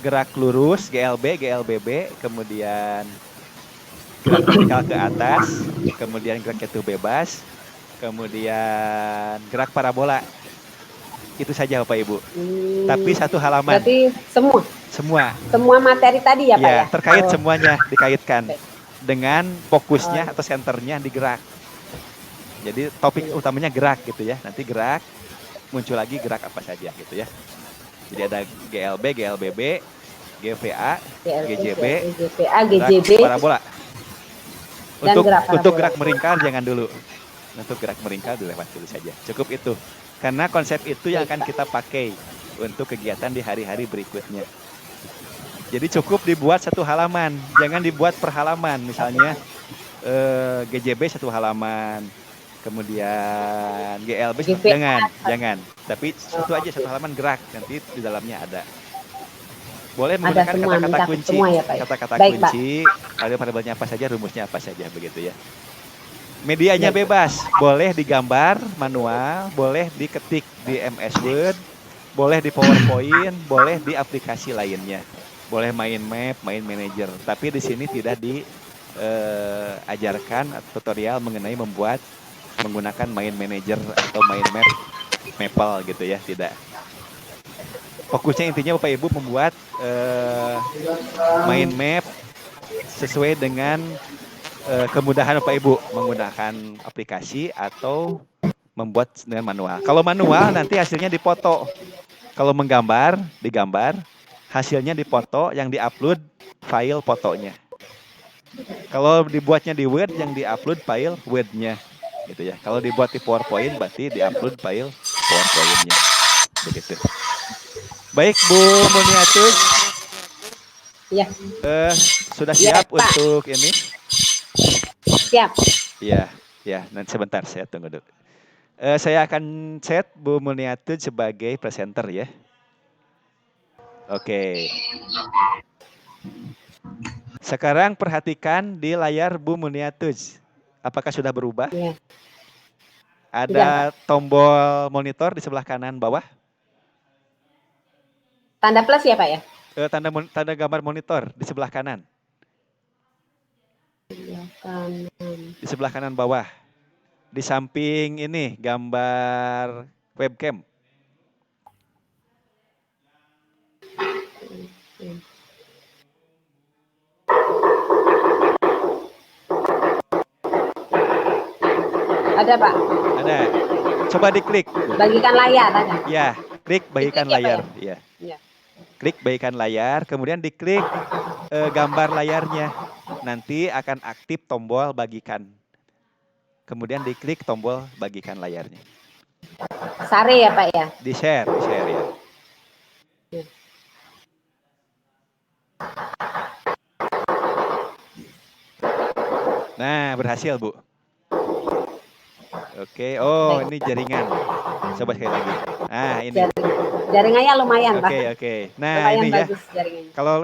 gerak lurus, GLB, GLBB, kemudian gerak vertikal ke atas, kemudian gerak jatuh bebas, kemudian gerak parabola. Itu saja Bapak Ibu. Tapi satu halaman. Berarti semua materi tadi ya Pak ya? Terkait semuanya dikaitkan dengan fokusnya atau senternya di gerak. Jadi topik utamanya gerak gitu ya. Nanti gerak, muncul lagi gerak apa saja gitu ya. Jadi ada GLB, GLBB, GVA, GJB, gerak parabola. Untuk gerak meringkar jangan dulu. Untuk gerak meringkar dilewat dulu saja. Cukup itu. Karena konsep itu yang akan kita pakai untuk kegiatan di hari-hari berikutnya. Jadi cukup dibuat satu halaman, jangan dibuat per halaman. Misalnya GJB satu halaman, kemudian GLB jangan. Tapi satu halaman gerak, nanti di dalamnya ada. Boleh menggunakan kata-kata kunci, kata-kata kunci, variabelnya apa saja, rumusnya apa saja, begitu ya. Medianya bebas, boleh digambar manual, boleh diketik di MS Word, boleh di PowerPoint, boleh di aplikasi lainnya. Boleh Mind Map, Mind Manager. Tapi di sini tidak diajarkan tutorial mengenai membuat menggunakan Mind Manager atau Mind Map, Maple gitu ya, tidak. Fokusnya intinya Bapak Ibu membuat Mind Map sesuai dengan kemudahan Bapak Ibu menggunakan aplikasi atau membuat dengan manual. Kalau manual nanti hasilnya dipoto. Kalau menggambar, digambar, hasilnya dipoto, yang diupload file fotonya. Kalau dibuatnya di Word, yang diupload file Word-nya. Gitu ya. Kalau dibuat di PowerPoint, berarti diupload file PowerPoint-nya. Begitu. Baik Bu Muniatus. Ya. Sudah siap untuk ini? Siap. Iya, nanti sebentar saya tunggu dulu. Saya akan set Bu Muniatus sebagai presenter ya. Oke. Sekarang perhatikan di layar Bu Muniatus. Apakah sudah berubah? Ya. Ada tombol monitor di sebelah kanan bawah. Tanda plus ya Pak ya? Tanda gambar monitor di sebelah kanan. Di sebelah kanan bawah. Di samping ini gambar webcam. Ada Pak? Ada. Coba diklik. Bagikan layar ada? Ya, klik bagikan layar. Ya. Klik bagikan layar, kemudian diklik gambar layarnya. Nanti akan aktif tombol bagikan. Kemudian diklik tombol bagikan layarnya. Share ya Pak ya? Di share ya. Nah, berhasil Bu. Oke, ini jaringan. Coba sekali lagi. Nah, ini. Jaringannya lumayan Pak. Oke. Nah, lumayan ini ya. Kalau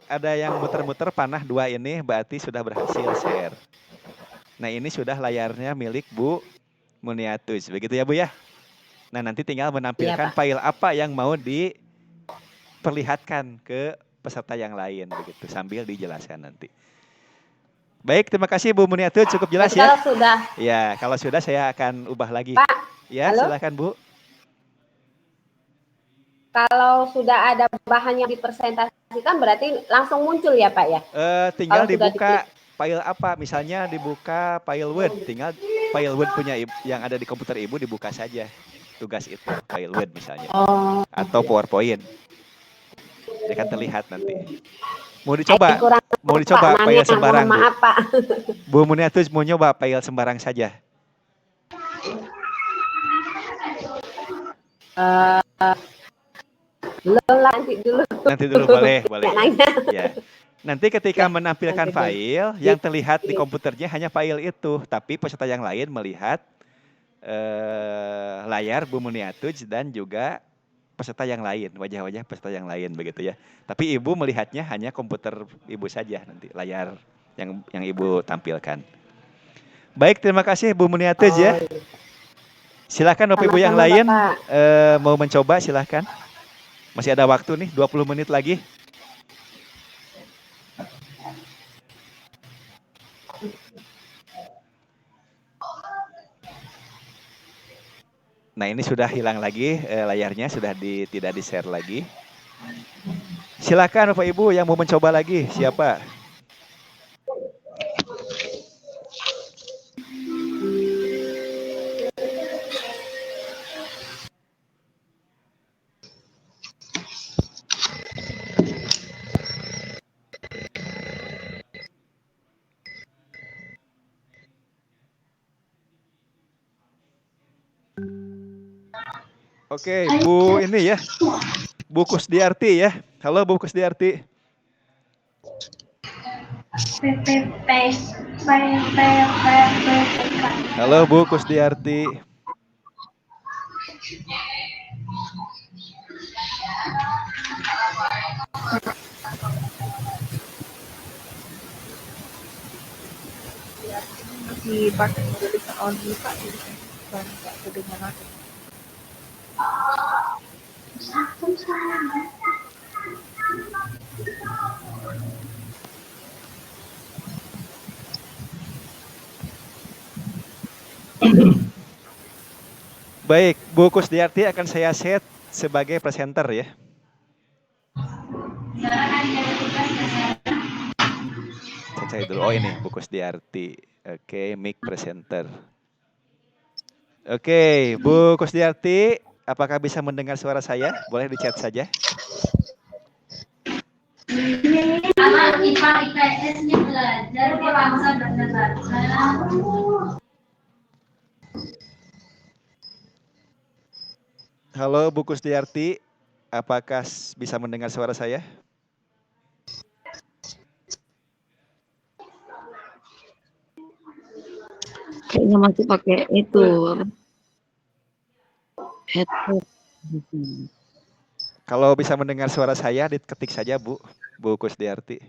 ada yang muter-muter panah 2 ini berarti sudah berhasil share. Nah, ini sudah layarnya milik Bu Muniatus. Begitu ya Bu ya. Nah, nanti tinggal menampilkan file apa yang mau diperlihatkan ke peserta yang lain begitu sambil dijelaskan nanti. Baik, terima kasih Bu Muniatus, cukup jelas ya. Kalau sudah. Ya, kalau sudah saya akan ubah lagi. Pak, ya, halo? Silakan Bu. Kalau sudah ada bahan yang dipresentasikan berarti langsung muncul ya Pak ya? Tinggal dibuka file apa? Misalnya dibuka file Word, tinggal file Word punya yang ada di komputer Ibu dibuka saja. Tugas itu, file Word misalnya. Oh, Atau PowerPoint. Dia kan terlihat nanti. Mau dicoba? kurang Mau dicoba Pak, file nanya, sembarang, mohon Bu? maaf Pak. Bu Muniatus mau nyoba file sembarang saja? Belum lah, nanti dulu. Nanti dulu boleh. Nanya. Ya. Nanti ketika Ya, menampilkan nanti dulu. file, yang terlihat di komputernya hanya file itu, tapi peserta yang lain melihat layar Bu Muniatuj dan juga peserta yang lain, wajah-wajah peserta yang lain begitu ya. Tapi Ibu melihatnya hanya komputer Ibu saja nanti, layar yang Ibu tampilkan. Baik, terima kasih Bu Muniatuj ya. Silakan Bapak Ibu yang Sama-sama, lain Bapak. mau mencoba silakan. Masih ada waktu nih, 20 menit lagi. Nah, ini sudah hilang lagi layarnya, sudah tidak di-share lagi. Silakan Bapak Ibu yang mau mencoba lagi, siapa? Oke, Bu ini ya. Bu Kusdiarti ya. Halo Bu Kusdiarti. Halo Bu Kusdiarti. Masih pakai tulisan only Pak, bukan nggak kedengaran. Baik, Bu Kusdiarti akan saya set sebagai presenter ya. Saya dulu. Oh ini Bu Kusdiarti. Oke, mic presenter. Oke, Bu Kusdiarti, apakah bisa mendengar suara saya? Boleh di chat saja. Anak IPA IPS-nya belajar dia langsung baca. Halo Bu Kusdiarti, apakah bisa mendengar suara saya? Kayaknya masih pakai itu headset. Kalau bisa mendengar suara saya, diketik saja Bu Kusdiarti.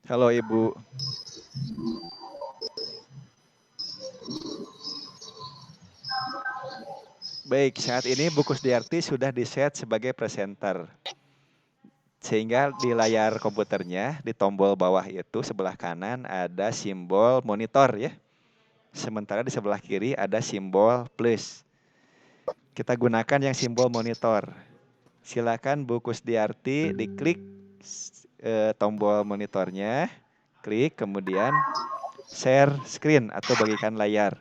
Halo Ibu. Baik, saat ini Bu Kusdiarti sudah di-set sebagai presenter. Sehingga di layar komputernya, di tombol bawah itu sebelah kanan ada simbol monitor ya. Sementara di sebelah kiri ada simbol plus. Kita gunakan yang simbol monitor. Silakan Bu Kusdiarti diklik tombol monitornya, klik kemudian share screen atau bagikan layar.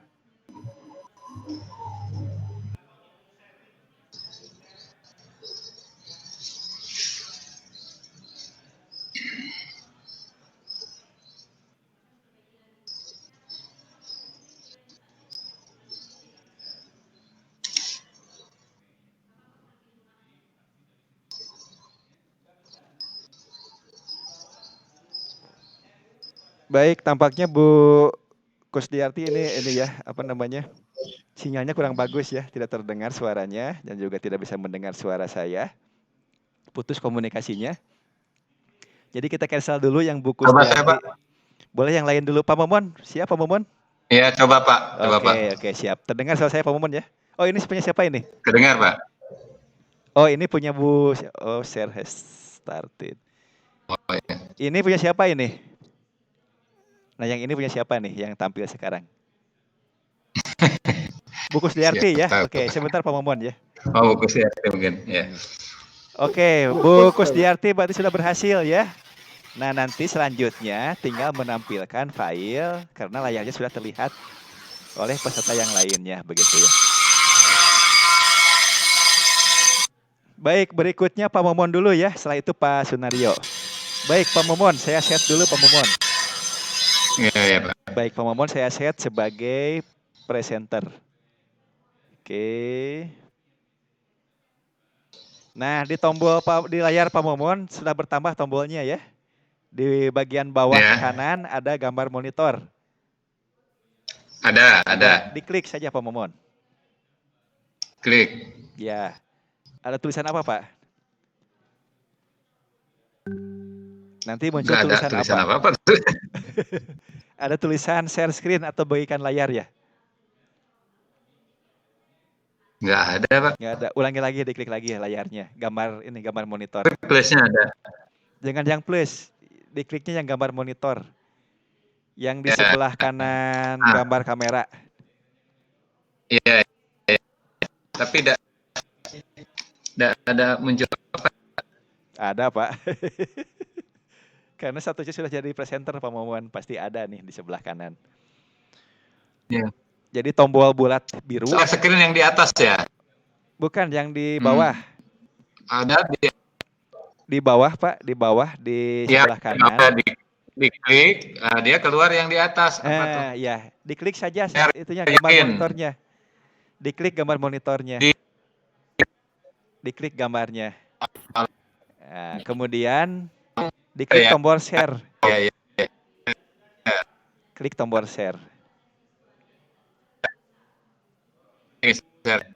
Baik, tampaknya Bu Kusdiarti ini ya, apa namanya? Sinyalnya kurang bagus ya, tidak terdengar suaranya dan juga tidak bisa mendengar suara saya. Putus komunikasinya. Jadi kita cancel dulu yang Bu Kusdiarti. Boleh yang lain dulu, Pak Momon. Siap Pak Momon? Iya, coba Pak. Coba, Pak. Oke, siap. Terdengar suara saya Pak Momon ya? Oh, ini punya siapa ini? Kedengar, Pak. Oh, ini punya Bu. Oh, share has started. Oh, ya. Ini punya siapa ini? Nah, yang ini punya siapa nih yang tampil sekarang? Bukus Diarti Siapa ya. tahu. Oke, sebentar Pak Momon ya. Oh, buku ya mungkin. Ya. Oke, Bukus Diarti berarti sudah berhasil ya. Nah, nanti selanjutnya tinggal menampilkan file karena layarnya sudah terlihat oleh peserta yang lainnya begitu ya. Baik, berikutnya Pak Momon dulu ya, setelah itu Pak Sunario. Baik, Pak Momon, saya set dulu Pak Momon. Iya, ya, Pak. Baik, Pak Momon saya set sebagai presenter. Oke. Nah, di layar Pak Momon sudah bertambah tombolnya ya. Di bagian bawah Ya. kanan ada gambar monitor. Ada. Diklik saja Pak Momon. Klik. Ya. Ada tulisan apa, Pak? Nanti muncul Nggak ada tulisan tulisan apa? apa tuh? Ada tulisan share screen atau bagikan layar ya? Nggak ada, Pak. Nggak ada. Ulangi lagi, diklik lagi ya layarnya. Gambar monitor. Plusnya ada. Jangan yang plus. Dikliknya yang gambar monitor. Yang di Ya. sebelah kanan gambar kamera. Iya. Tapi tidak ada muncul apa. Ada, Pak. Karena satunya sudah jadi presenter Pak Momon. Pasti ada nih di sebelah kanan. Ya. Jadi tombol bulat biru. Share screen yang di atas ya? Bukan, yang di bawah. Ada Di bawah, Pak. Di bawah, di sebelah kanan. Diklik, dia keluar yang di atas. Apa tuh? Ya, diklik saja Share itunya gambar screen. monitornya. Diklik gambar monitornya. Diklik gambarnya. Nah, kemudian diklik tombol share. Iya. Klik tombol share. Share.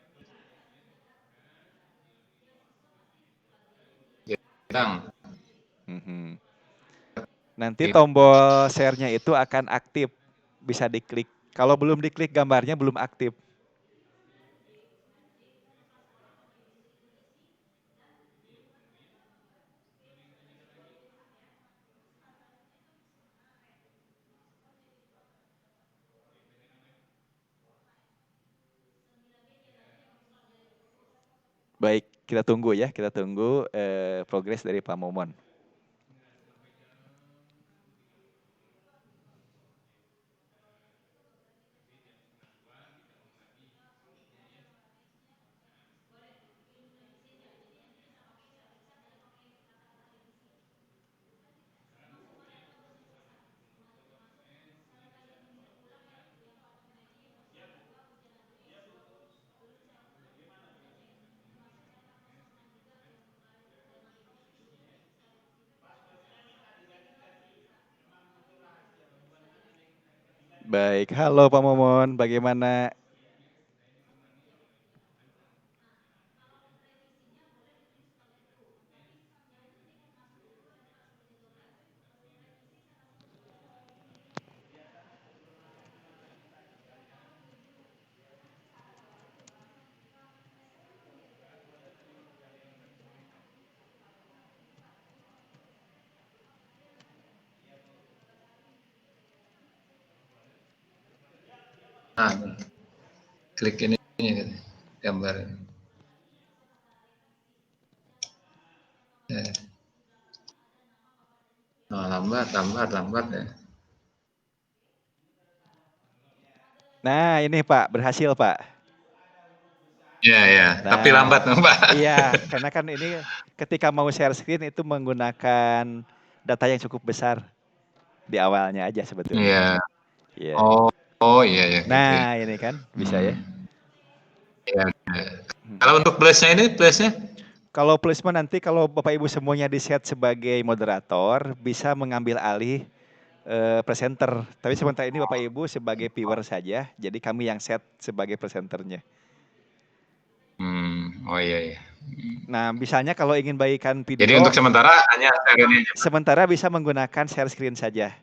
Nanti tombol share-nya itu akan aktif. Bisa diklik. Kalau belum diklik gambarnya belum aktif. Baik, kita tunggu ya. Kita tunggu progres dari Pak Momon. Baik, halo Pak Momon, bagaimana? Klik ini gambar. Lambat ya. Nah, ini Pak, berhasil Pak. Iya. Nah, Tapi lambat Pak. Iya, karena kan ini ketika mau share screen itu menggunakan data yang cukup besar di awalnya aja sebetulnya. Iya. Iya. Oh iya. Nah, ini kan bisa ya. Iya. Kalau untuk plusnya ini Kalau plusnya nanti kalau Bapak Ibu semuanya di-set sebagai moderator bisa mengambil alih presenter. Tapi sementara ini Bapak Ibu sebagai viewer saja, jadi kami yang set sebagai presenternya. Oh iya. Nah, misalnya kalau ingin bagikan video. Jadi untuk sementara hanya share ini aja. Sementara bisa menggunakan share screen saja.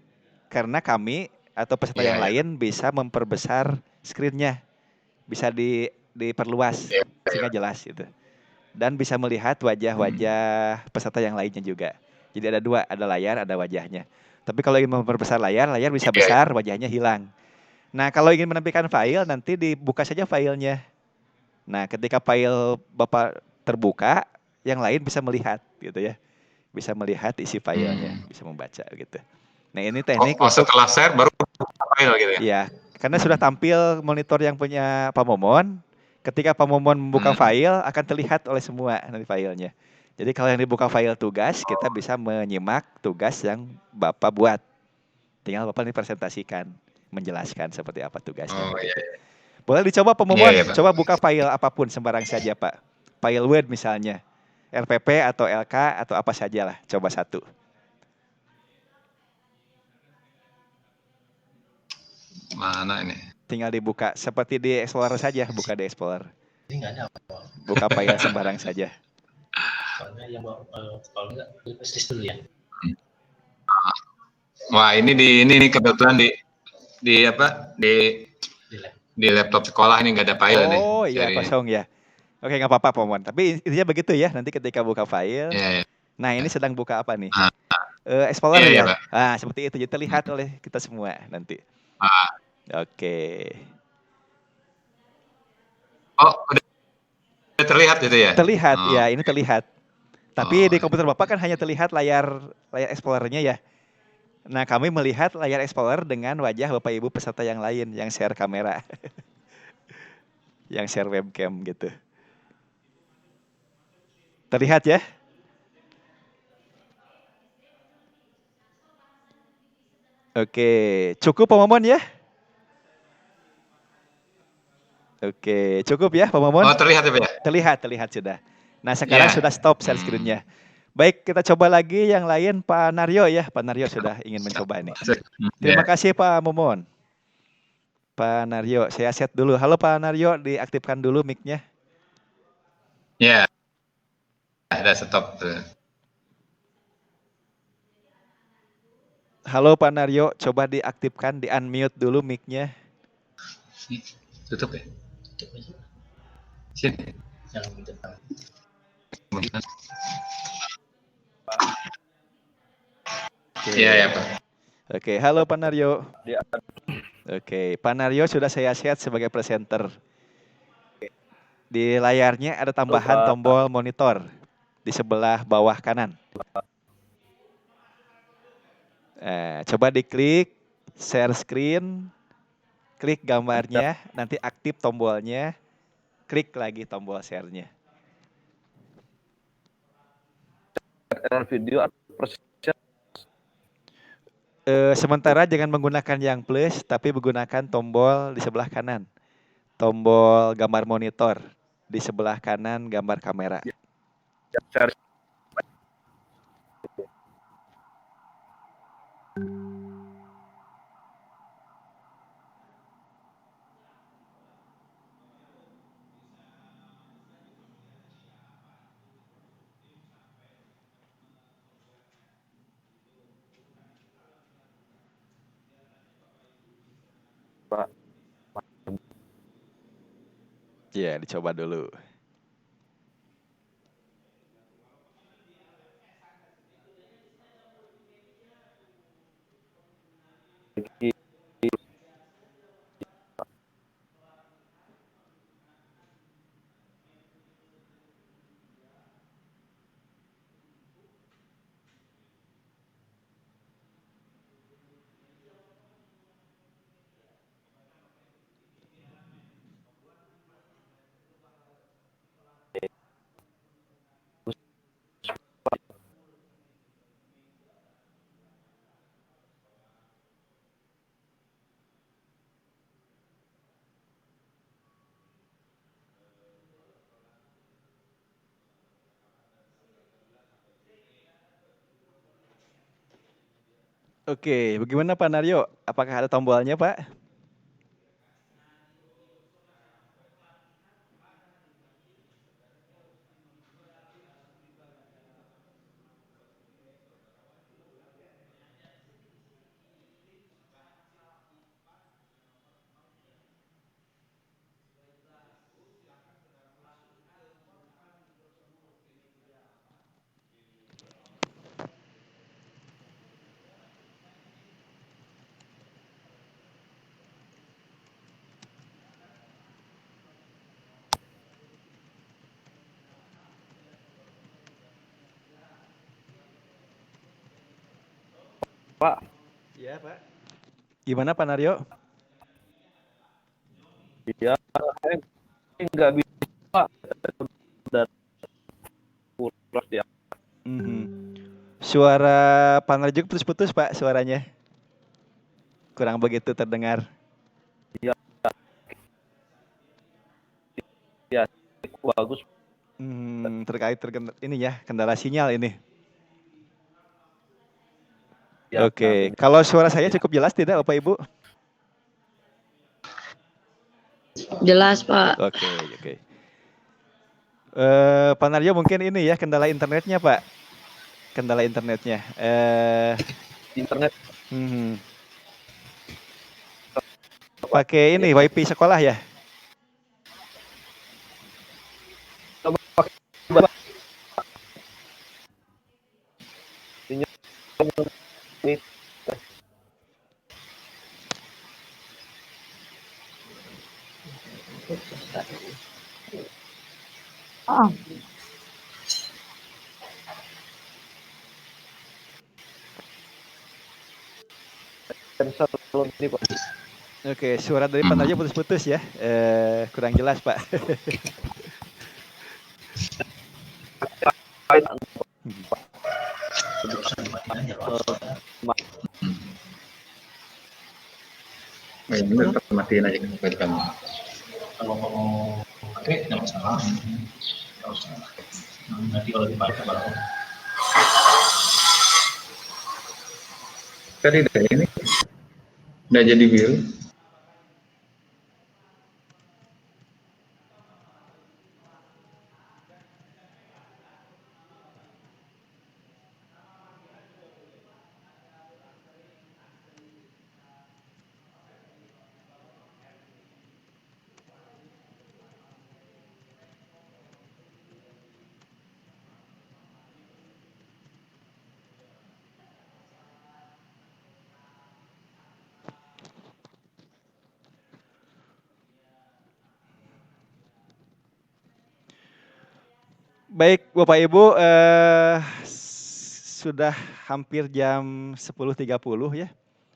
Karena kami atau peserta yang lain bisa memperbesar screen-nya. Bisa diperluas sehingga jelas gitu. Dan bisa melihat wajah-wajah peserta yang lainnya juga. Jadi ada dua, ada layar, ada wajahnya. Tapi kalau ingin memperbesar layar, layar bisa Iya. besar, wajahnya hilang. Nah, kalau ingin menampilkan file, nanti dibuka saja filenya. Nah, ketika file Bapak terbuka, yang lain bisa melihat gitu ya. Bisa melihat isi filenya, bisa membaca gitu. Nah, ini teknik untuk setelah share baru file gitu ya. ya, karena sudah tampil monitor yang punya Pak Momon. Ketika Pak Momon membuka file, akan terlihat oleh semua nanti filenya. Jadi kalau yang dibuka file tugas, kita bisa menyimak tugas yang Bapak buat. Tinggal Bapak ini presentasikan, menjelaskan seperti apa tugasnya. Oh iya. Gitu. Boleh dicoba Pak Momon, Iya, iya, Pak. coba buka file apapun sembarang saja Pak. File Word misalnya, RPP atau LK atau apa saja lah, coba satu. Mana ini? Tinggal dibuka seperti di Explorer saja, buka di Explorer. Ini nggak ada apa. Buka file sembarang saja. Soalnya yang kalau nggak prestis dulu ya. Wah, ini ini kebetulan di apa? Di laptop sekolah ini nggak ada file nih. Oh iya, kosong ya. Oke, nggak apa-apa Pomon. Tapi intinya begitu ya. Nanti ketika buka file. Iya, iya. Nah, ini sedang buka apa nih? Ah. Explorer Iya, iya, ya. Pak. Ah, seperti itu. Jadi terlihat oleh kita semua nanti. Oke. Oh, udah terlihat itu ya? Terlihat Oh. ya, ini terlihat. Tapi di komputer Bapak kan hanya terlihat layar Explorer-nya ya. Nah, kami melihat layar Explorer dengan wajah Bapak Ibu peserta yang lain yang share kamera. Yang share webcam gitu. Terlihat ya? Oke, cukup Pak Momon ya? Oke, cukup ya Pak Momon? Oh, terlihat ya Pak ya? Terlihat sudah. Nah, sekarang sudah stop share screen-nya. Baik, kita coba lagi yang lain Pak Naryo ya. Pak Naryo sudah ingin mencoba nih. Terima kasih Pak Momon. Pak Naryo, saya set dulu. Halo Pak Naryo, diaktifkan dulu mic-nya. Ya, ada stop. Halo Pak Naryo, coba diaktifkan, di-unmute dulu mic-nya. Tutup ya? Tutup aja. Sini. Jangan di depan. Iya ya Pak. Oke, halo Pak Naryo. Oke, Pak Naryo sudah saya set sebagai presenter. Di layarnya ada tambahan tombol monitor di sebelah bawah kanan. Coba diklik share screen, klik gambarnya, nanti aktif tombolnya, klik lagi tombol share-nya. Video sementara jangan menggunakan yang plus, tapi menggunakan tombol di sebelah kanan. Tombol gambar monitor di sebelah kanan gambar kamera. Pak. Iya, dicoba dulu. Oke, bagaimana Pak Naryo? Apakah ada tombolnya Pak? Pak. Iya, Pak. Gimana Pak Naryo? Ya, saya nggak bisa Pak. Dan pulas dia. Suara Pak Naryo putus-putus Pak suaranya. Kurang begitu terdengar. Ya, bagus. Terkait ini ya, kendala sinyal ini. Ya, Oke, kalau suara saya cukup jelas tidak Bapak Ibu? Jelas, Pak. Oke. Pak Naryo mungkin ini ya kendala internetnya Pak. Kendala internetnya. Internet. Pakai ini WiFi sekolah ya? Oh. Oke, suara dari Pak Naryo putus-putus ya. Kurang jelas Pak. Ini tetap matiin aja kan kamu. Kalau mau pakai nggak masalah. Nanti kalau dipakai baru. Tadi dari ini udah jadi bill. Baik Bapak Ibu, sudah hampir jam 10.30 ya.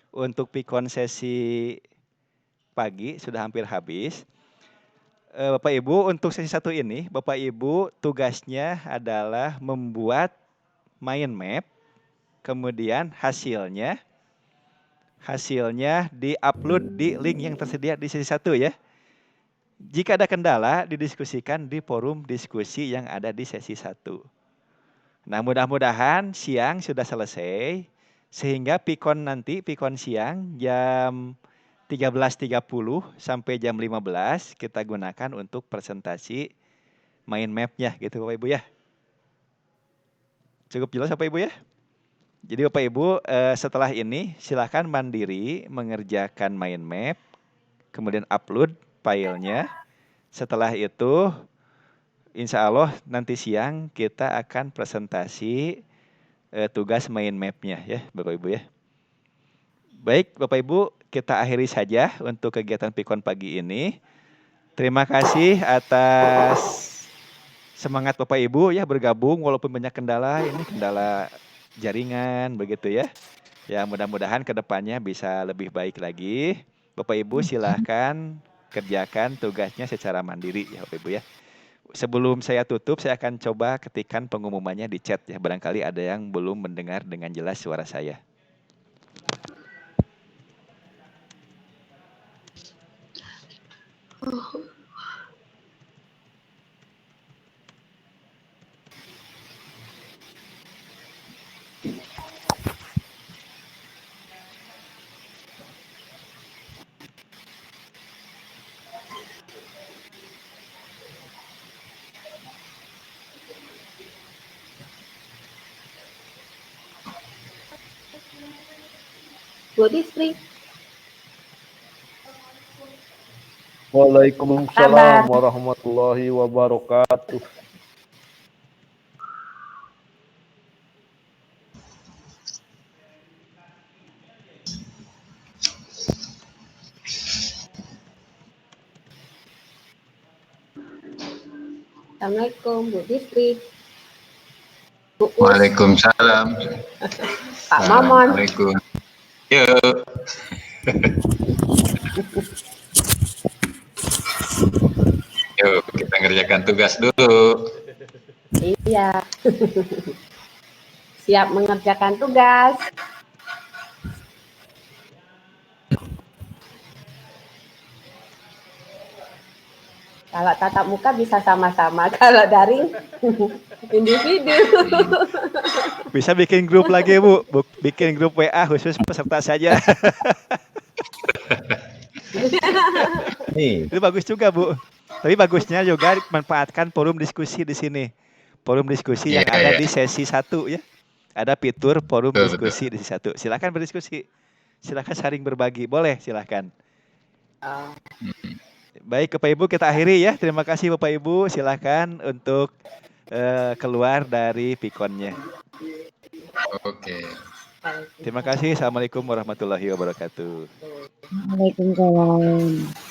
Untuk pikon sesi pagi sudah hampir habis. Bapak Ibu untuk sesi 1 ini, Bapak Ibu tugasnya adalah membuat mind map, kemudian hasilnya di-upload di link yang tersedia di sesi 1 ya. Jika ada kendala, didiskusikan di forum diskusi yang ada di sesi 1. Nah, mudah-mudahan siang sudah selesai, sehingga pikon siang jam 13.30 sampai jam 15 kita gunakan untuk presentasi mind map-nya gitu Bapak Ibu ya. Cukup jelas Bapak Ibu ya? Jadi Bapak Ibu setelah ini silakan mandiri mengerjakan mind map, kemudian upload filenya. Setelah itu insya Allah nanti siang kita akan presentasi tugas mind map-nya ya Bapak Ibu ya. Baik Bapak Ibu, kita akhiri saja untuk kegiatan pikon pagi ini. Terima kasih atas semangat Bapak Ibu ya bergabung walaupun banyak kendala, ini kendala jaringan begitu ya. Ya mudah-mudahan kedepannya bisa lebih baik lagi. Bapak Ibu silahkan kerjakan tugasnya secara mandiri ya Bapak Ibu ya. Sebelum saya tutup, saya akan coba ketikkan pengumumannya di chat ya. Barangkali ada yang belum mendengar dengan jelas suara saya. Budistri. Waalaikumsalam warahmatullahi wabarakatuh. Assalamualaikum Budistri. Waalaikumsalam. Pak Mamon. Assalamualaikum. Yuk. Yuk, kita ngerjakan tugas dulu. Iya. Siap mengerjakan tugas. Kalau tatap muka bisa sama-sama, kalau daring individu. Bisa bikin grup lagi Bu, bikin grup WA khusus peserta saja. Nih, Itu bagus juga Bu. Tapi bagusnya juga manfaatkan forum diskusi di sini. Forum diskusi yang Iya, ada iya. di sesi 1 ya. Ada fitur forum Betul, diskusi di sesi 1. Silakan berdiskusi. Silakan saling berbagi. Boleh, silakan. Oh, Baik Bapak Ibu kita akhiri ya. Terima kasih Bapak Ibu. Silakan untuk keluar dari pikonnya. Oke. Terima kasih. Assalamualaikum warahmatullahi wabarakatuh. Waalaikumsalam.